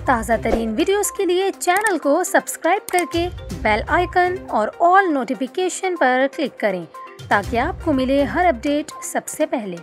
ताज़ा तरीन वीडियोस के लिए चैनल को सब्सक्राइब करके बेल आइकन और ऑल नोटिफिकेशन पर क्लिक करें ताकि आपको मिले हर अपडेट सबसे पहले।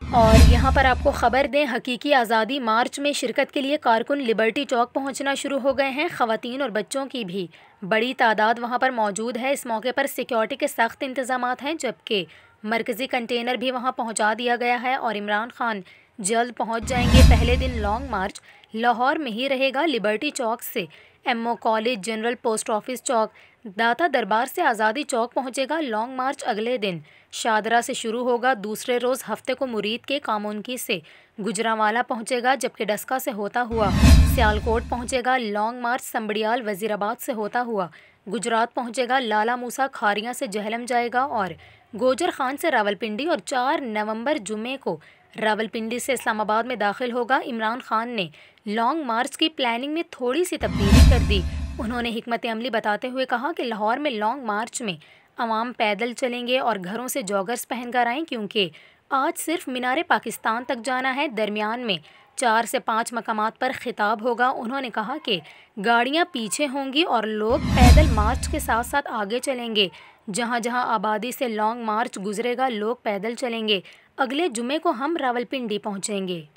और यहाँ पर आपको ख़बर दें, हकीकी आज़ादी मार्च में शिरकत के लिए कारकुन लिबर्टी चौक पहुँचना शुरू हो गए हैं। ख़वातीन और बच्चों की भी बड़ी तादाद वहाँ पर मौजूद है। इस मौके पर सिक्योरिटी के सख्त इंतज़ामात हैं, जबकि मरकज़ी कंटेनर भी वहाँ पहुँचा दिया गया है और इमरान खान जल्द पहुँच जाएंगे। पहले दिन लॉन्ग मार्च लाहौर में ही रहेगा। लिबर्टी चौक से MO college, general post office चौक, दाता दरबार से आज़ादी चौक पहुँचेगा। लॉन्ग मार्च अगले दिन शादरा से शुरू होगा। दूसरे रोज़ हफ्ते को मुरीद के कामुनकी से गुजरांवाला पहुँचेगा, जबकि डस्का से होता हुआ सियालकोट पहुँचेगा। लॉन्ग मार्च संबड़ियाल वज़ीराबाद से होता हुआ गुजरात पहुँचेगा। लाला मूसा खारियाँ से जहलम जाएगा और गोजर खान से रावलपिंडी और 4 नवंबर जुमे को रावलपिंडी से इस्लामाबाद में दाखिल होगा। इमरान खान ने लॉन्ग मार्च की प्लानिंग में थोड़ी सी तब्दीली कर दी। उन्होंने हिकमत अमली बताते हुए कहा कि लाहौर में लॉन्ग मार्च में अवाम पैदल चलेंगे और घरों से जॉगर्स पहनकर आएँ, क्योंकि आज सिर्फ मीनार पाकिस्तान तक जाना है। दरमियान में 4 से 5 मकामात पर खिताब होगा। उन्होंने कहा कि गाड़ियां पीछे होंगी और लोग पैदल मार्च के साथ साथ आगे चलेंगे। जहां जहां आबादी से लॉन्ग मार्च गुजरेगा, लोग पैदल चलेंगे। अगले जुमे को हम रावलपिंडी पहुंचेंगे।